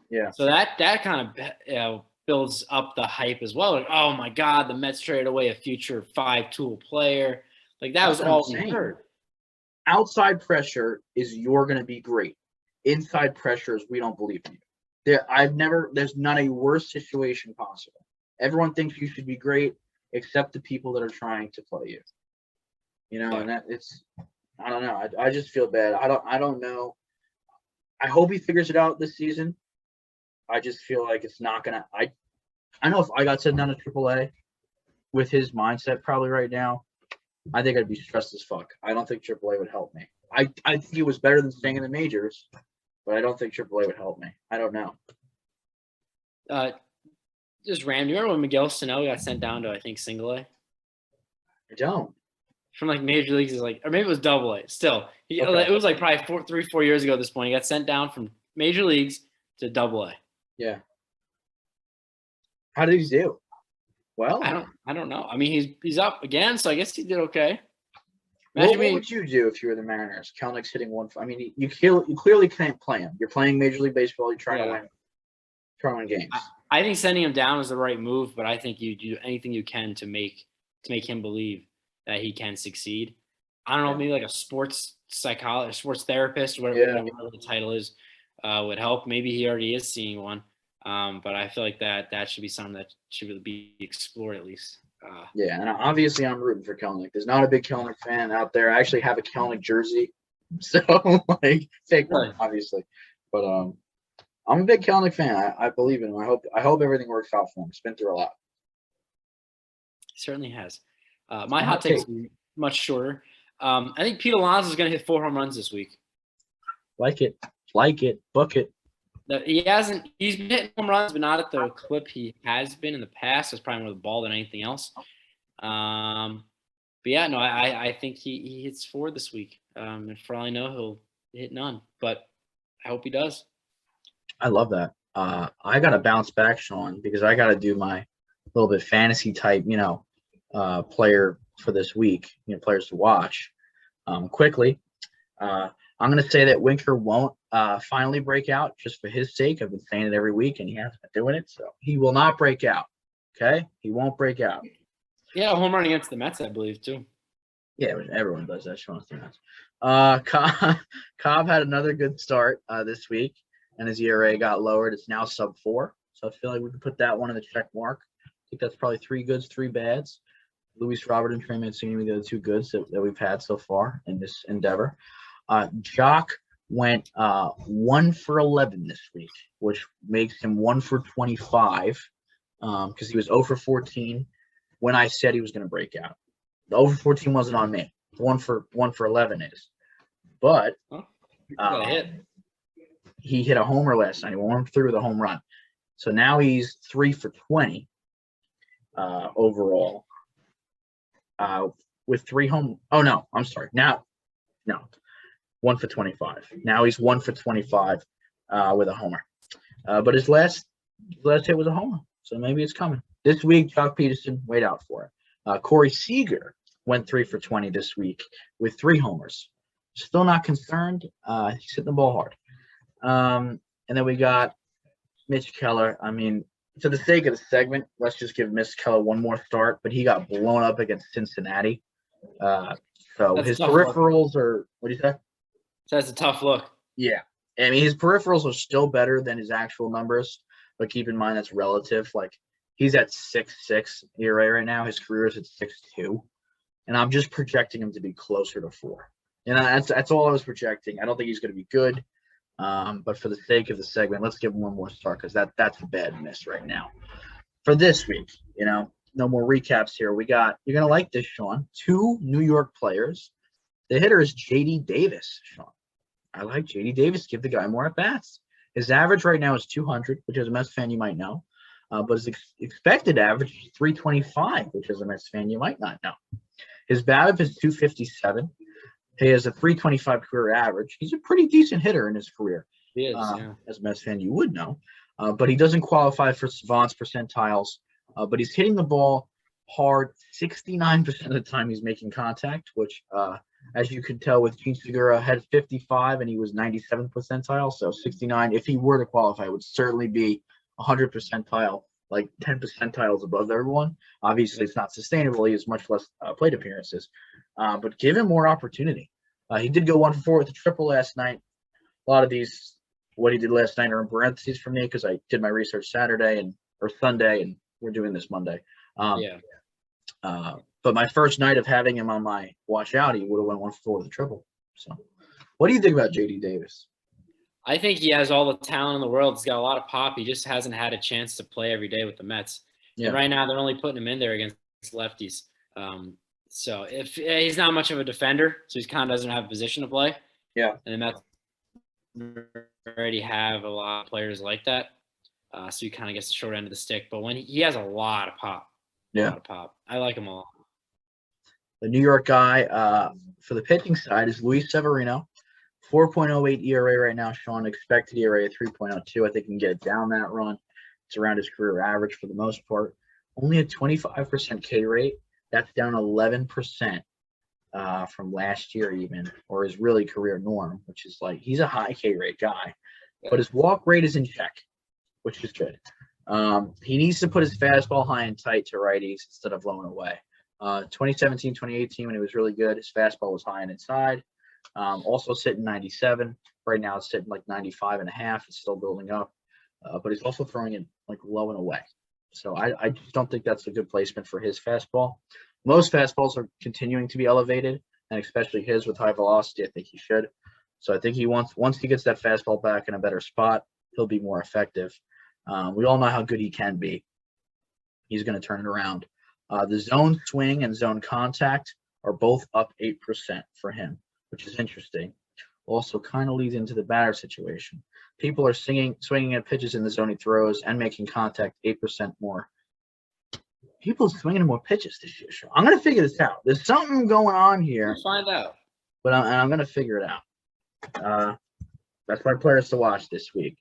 Yeah. So that kind of builds up the hype as well. Like, oh my God, the Mets traded away a future 5-tool player. Like that's was all we heard. Outside pressure is you're going to be great. Inside pressure is we don't believe in you. There's not a worse situation possible. Everyone thinks you should be great, except the people that are trying to play you. And that I don't know. I just feel bad. I don't know. I hope he figures it out this season. I just feel like it's not gonna. I know if I got sent down to AAA with his mindset probably right now, I think I'd be stressed as fuck. I don't think AAA would help me. I think it was better than staying in the majors, but I don't think AAA would help me. I don't know. Just random. You remember when Miguel Sano got sent down to, I think, Single A? I don't. from like major leagues is like, or maybe it was Double A. Still, Okay. it was like probably 3-4 years ago at this point. He got sent down from major leagues to Double A. Yeah. How did he do? Well, I don't know. I mean, he's up again, so I guess he did okay. what would you do if you were the Mariners? Kelenich's hitting one. I mean, you clearly can't play him. You're playing Major League Baseball. You're trying to win games. I think sending him down is the right move, but I think you do anything you can to make him believe that he can succeed. I don't know, maybe like a sports psychologist, sports therapist, whatever the title is, would help. Maybe he already is seeing one, but I feel like that should be something that should really be explored at least. And obviously I'm rooting for Kelenic. There's not a big Kelenic fan out there. I actually have a Kelenic jersey, so like fake one, obviously, but I'm a big Kelenic fan. I believe in him. I hope everything works out for him. He's been through a lot. He certainly has. My hot take is much shorter. I think Pete Alonso is going to hit 4 home runs this week. Like it, book it. He's been hitting home runs, but not at the clip he has been in the past. It's probably more the ball than anything else. But yeah, no, I think he hits 4 this week. And for all I know, he'll hit none. But I hope he does. I love that. I got to bounce back, Sean, because I got to do my little bit fantasy type, player for this week, players to watch. Quickly, I'm going to say that Winker won't finally break out just for his sake. I've been saying it every week, and he hasn't been doing it, so he will not break out. Okay, he won't break out. Yeah, a home run against the Mets, I believe, too. Yeah, everyone does that. Sean, the Mets. Cobb had another good start this week, and his ERA got lowered. It's now sub-4, so I feel like we can put that one in the check mark. I think that's probably 3 goods, 3 bads. Luis Robert and Trey Mancini are the 2 goods that we've had so far in this endeavor. Jock went 1 for 11 this week, which makes him 1 for 25 because he was 0 for 14 when I said he was going to break out. The 0 for 14 wasn't on me. The 1 for 11 is. But he hit a homer last night. He warmed through the home run. So now he's 3 for 20 overall with 3 home. Oh, no, I'm sorry. No. 1 for 25. Now he's 1 for 25 with a homer. But his last hit was a homer. So maybe it's coming. This week, Jock Peterson, wait out for it. Corey Seager went 3 for 20 this week with 3 homers. Still not concerned. He's hitting the ball hard. And then we got Mitch Keller. I mean, for the sake of the segment, let's just give Mitch Keller one more start. But he got blown up against Cincinnati. So that's his peripherals are – what do you say? That's a tough look. Yeah. I mean, his peripherals are still better than his actual numbers. But keep in mind that's relative. Like, he's at 6.6 ERA right now. His career is at 6.2. And I'm just projecting him to be closer to 4. And that's all I was projecting. I don't think he's going to be good. But for the sake of the segment, let's give him one more start because that's a bad miss right now. For this week, no more recaps here. You're going to like this, Sean. 2 New York players. The hitter is J.D. Davis, Sean. I like J.D. Davis. Give the guy more at-bats. His average right now is 200, which as a Mets fan you might know. But his expected average is 325, which as a Mets fan you might not know. His BABIP is 257. He has a 325 career average. He's a pretty decent hitter in his career. He is, yeah. As a Mets fan, you would know. But he doesn't qualify for Savant's percentiles. But he's hitting the ball hard 69% of the time he's making contact, which, as you could tell with Gene Segura, had 55 and he was 97th percentile. So 69, if he were to qualify, would certainly be 100 percentile, like 10 percentiles above everyone. Obviously, it's not sustainable. He has much less plate appearances. But give him more opportunity. He did go 1 for 4 with a triple last night. A lot of these, what he did last night are in parentheses for me because I did my research Saturday or Sunday, and we're doing this Monday. But my first night of having him on my watch out, he would have went 1 for 4 with a triple. So what do you think about J.D. Davis? I think he has all the talent in the world. He's got a lot of pop. He just hasn't had a chance to play every day with the Mets. Yeah. And right now they're only putting him in there against lefties. So if he's not much of a defender, so he kind of doesn't have a position to play. Yeah. And the Mets already have a lot of players like that. So he kind of gets the short end of the stick. But when he has a lot of pop. Yeah. A lot of pop. I like him a lot. The New York guy for the pitching side is Luis Severino. 4.08 ERA right now, Sean. Expected ERA of 3.02. I think he can get it down that run. It's around his career average for the most part. Only a 25% K rate. That's down 11% from last year even, or his really career norm, which is like he's a high K rate guy. But his walk rate is in check, which is good. He needs to put his fastball high and tight to righties instead of low and away. 2017, 2018, when he was really good, his fastball was high and inside. Also sitting 97. Right now it's sitting like 95 and a half. It's still building up. But he's also throwing it like low and away. So I just don't think that's a good placement for his fastball. Most fastballs are continuing to be elevated, and especially his with high velocity, I think he should. So I think once he gets that fastball back in a better spot, he'll be more effective. We all know how good he can be. He's going to turn it around. The zone swing and zone contact are both up 8% for him, which is interesting. Also kind of leads into the batter situation. People are swinging at pitches in the zone he throws and making contact 8% more. People are swinging at more pitches this year. I'm going to figure this out. There's something going on here. We'll find out. But I'm going to figure it out. That's my players to watch this week.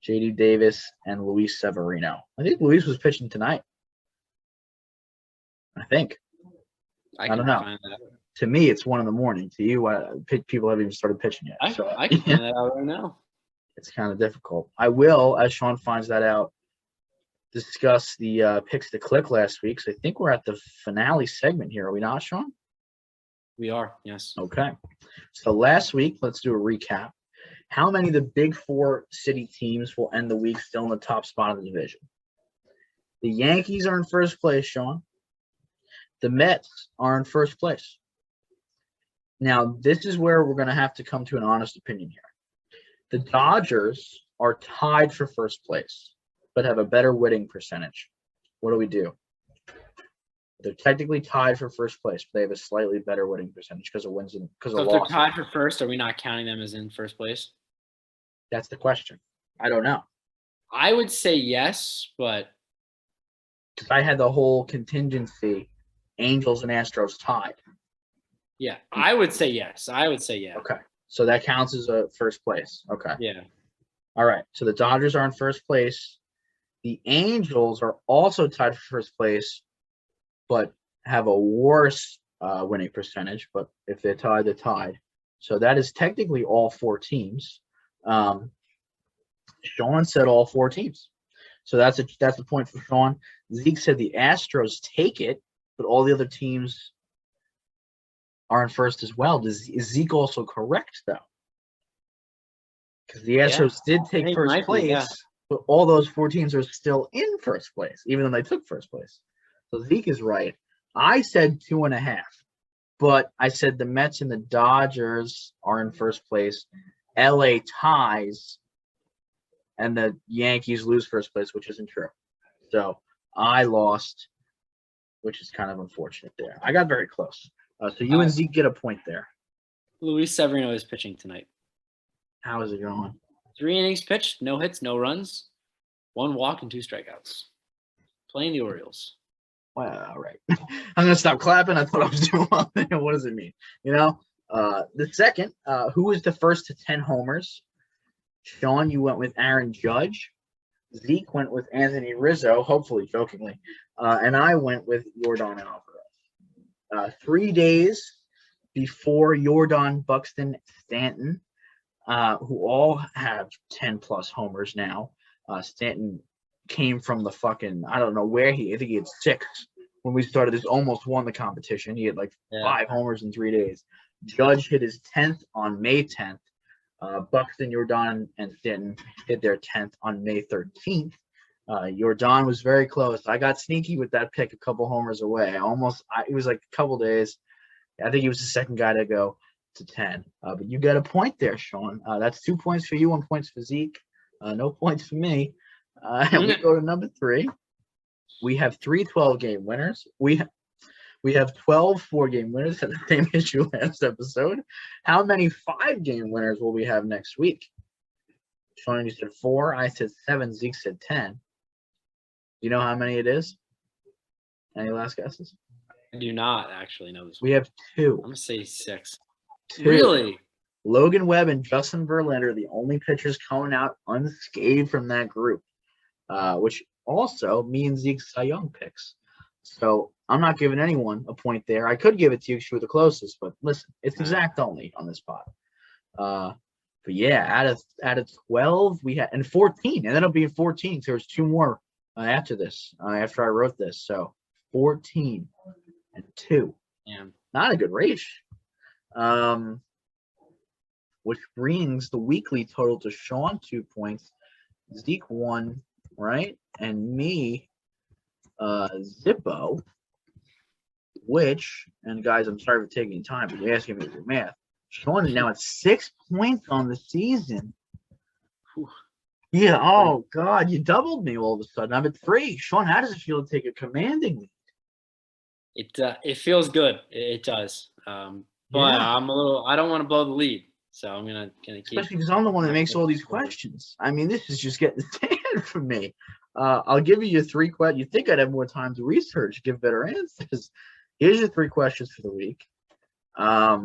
J.D. Davis and Luis Severino. I think Luis was pitching tonight. I think. I don't know. Find that out. To me, it's 1 a.m. To you, people haven't even started pitching yet. I can find that out right now. It's kind of difficult. I will, as Sean finds that out, discuss the picks to click last week. So I think we're at the finale segment here. Are we not, Sean? We are, yes. Okay. So last week, let's do a recap. How many of the big 4 city teams will end the week still in the top spot of the division? The Yankees are in first place, Sean. The Mets are in first place. Now, this is where we're going to have to come to an honest opinion here. The Dodgers are tied for first place, but have a better winning percentage. What do we do? They're technically tied for first place, but they have a slightly better winning percentage because of wins and because of losses. So if they're tied for first, are we not counting them as in first place? That's the question. I don't know. I would say yes, but because I had the whole contingency, Angels and Astros tied. Yeah, I would say yes. Okay. So that counts as a first place. Okay. Yeah. All right. So the Dodgers are in first place. The Angels are also tied for first place, but have a worse winning percentage. But if they're tied, they're tied. So that is technically all 4 teams. Sean said all 4 teams. So that's the point for Sean. Zeke said the Astros take it, but all the other teams are in first as well. Is Zeke also correct, though? Because the Astros did take first place, but all those 4 teams are still in first place, even though they took first place. So Zeke is right. I said 2.5, but I said the Mets and the Dodgers are in first place. LA ties, and the Yankees lose first place, which isn't true. So I lost, which is kind of unfortunate there. I got very close. So you and Zeke get a point there. Luis Severino is pitching tonight. How is it going? 3 innings pitched, no hits, no runs, 1 walk and 2 strikeouts. Playing the Orioles. Well, all right. I'm gonna stop clapping. I thought I was doing one thing. What does it mean? The second, who was the first to 10 homers? Sean, you went with Aaron Judge. Zeke went with Anthony Rizzo, hopefully jokingly, and I went with Yordan Alvarez. 3 days before Yordan, Buxton, Stanton, who all have 10-plus homers now. Stanton came from the fucking, I don't know where I think he had 6 when we started this, almost won the competition. He had 5 homers in 3 days. Judge hit his 10th on May 10th. Buxton, Yordan, and Stanton hit their 10th on May 13th. Yordan was very close. I got sneaky with that pick a couple homers away. It was like a couple days. I think he was the second guy to go to 10. But you got a point there, Sean. That's 2 points for you, 1 point for Zeke. No points for me. And we go to number 3. We have 3 12-game winners. We have 12 4-game winners. Had the same issue last episode. How many 5-game winners will we have next week? Sean, you said 4. I said 7. Zeke said 10. Do you know how many it is? Any last guesses? do not actually know this one. We have two. I'm gonna say 6. Two. Really? Logan Webb and Justin Verlander are the only pitchers coming out unscathed from that group, which also means the Cy Young picks. So I'm not giving anyone a point there. I could give it to you because you were the closest, but listen, it's exact only on this pod. But yeah, out of 12, we had and 14, and then it'll be 14. So there's 2 more after this, after I wrote this. So 14 and 2. Yeah. Not a good race. Which brings the weekly total to Sean 2 points, Zeke 1, right? And me, Zippo, and guys, I'm sorry for taking time, but you're asking me to do math. Sean is now at 6 points on the season. Whew. Yeah, oh, God, you doubled me all of a sudden. I'm at 3. Sean, how does it feel to take a commanding lead? It feels good. It does. But Yeah. I don't want to blow the lead. So I'm gonna keep. Especially because I'm the one that makes all these questions. I mean, this is just getting sad for me. I'll give you your 3 questions. You think I'd have more time to research, give better answers. Here's your 3 questions for the week. I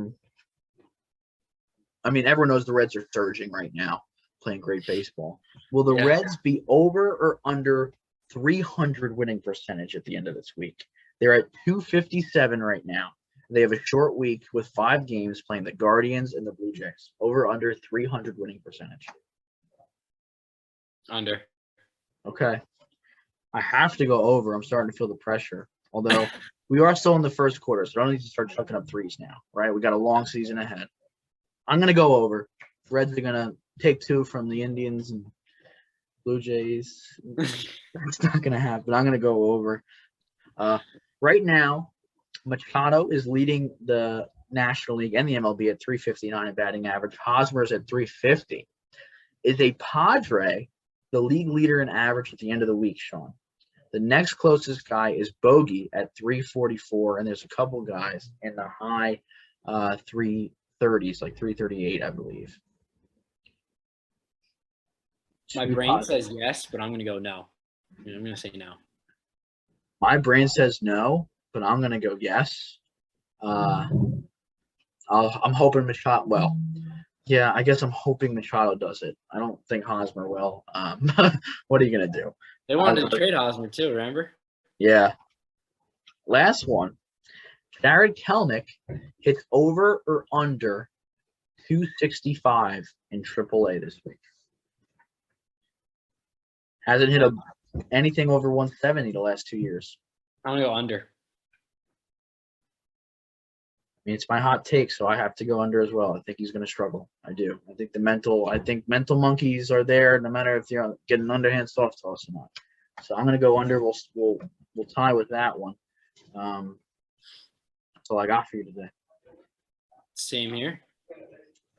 mean, everyone knows the Reds are surging right now, playing great baseball. Will the Reds be over or under 300 winning percentage at the end of this week? They're at 257 right now. They have a short week with 5 games playing the Guardians and the Blue Jays. Over under 300 winning percentage. Under. Okay. I have to go over. I'm starting to feel the pressure. Although we are still in the first quarter, so I don't need to start chucking up threes now, right? We got a long season ahead. I'm going to go over. Reds are going to take 2 from the Indians and Blue Jays. That's not going to happen. I'm going to go over. Right now, Machado is leading the National League and the MLB at 359 in batting average. Hosmer's at 350. Is a Padre the league leader in average at the end of the week, Sean? The next closest guy is Bogey at 344, and there's a couple guys in the high 330s, like 338, I believe. My brain says yes, but I'm going to go no. I'm going to say no. My brain says no, but I'm going to go yes. I'm hoping Machado. Well, yeah, I guess I'm hoping Machado does it. I don't think Hosmer will. What are you going to do? They wanted to trade Hosmer too, remember? Yeah. Last one. Jared Kelenic hits over or under 265 in AAA this week. Hasn't hit anything over 170 the last 2 years. I'm going to go under. I mean, it's my hot take, so I have to go under as well. I think he's going to struggle. I do. I think mental monkeys are there, no matter if you're getting underhand soft toss or not. So I'm going to go under. We'll tie with that one. That's all I got for you today. Same here.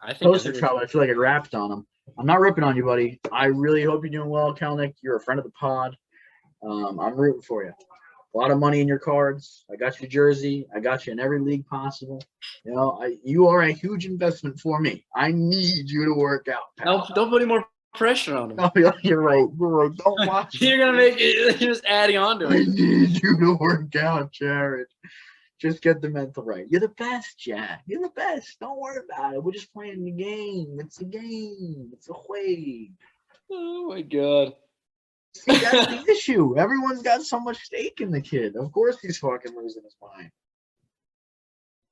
I think Poster child. I feel like it wrapped on him. I'm not ripping on you, buddy. I really hope you're doing well, Kelenic. You're a friend of the pod. I'm rooting for you. A lot of money in your cards. I got your jersey. I got you in every league possible. You know, you are a huge investment for me. I need you to work out, pal. Don't put any more pressure on him. Oh, you're right. You're right. Don't watch. You're going to make it. You're just adding on to it. I need you to work out, Jared. Just get the mental right. You're the best, Jack. You're the best. Don't worry about it. We're just playing the game. It's a game. It's a wave. Oh, my God. See, that's the issue. Everyone's got so much stake in the kid. Of course he's fucking losing his mind.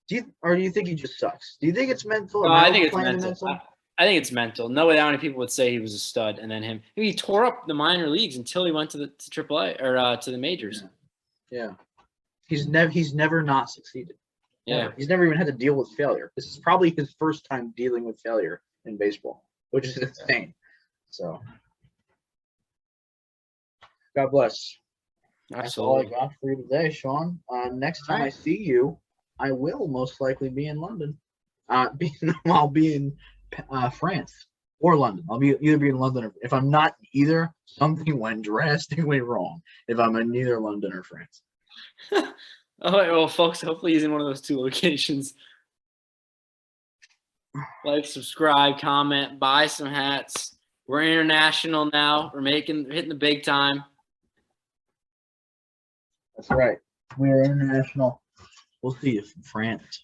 Do you think he just sucks? Do you think it's mental? No, I think it's mental. I think it's mental. No way how many people would say he was a stud, and then him. He tore up the minor leagues until he went to AAA or to the majors. Yeah. He's never not succeeded. Yeah. Never. He's never even had to deal with failure. This is probably his first time dealing with failure in baseball, which is insane. So, God bless. Absolutely. That's all I got for you today, Sean. Next time I see you, I will most likely be in London. I'll be in France or London. I'll either be in London or if I'm not either, something went drastically wrong. If I'm in neither London or France. All right, well, folks, hopefully he's in one of those 2 locations. Like, subscribe, comment, buy some hats. We're international now. We're hitting the big time. That's right. We're international. We'll see you from France.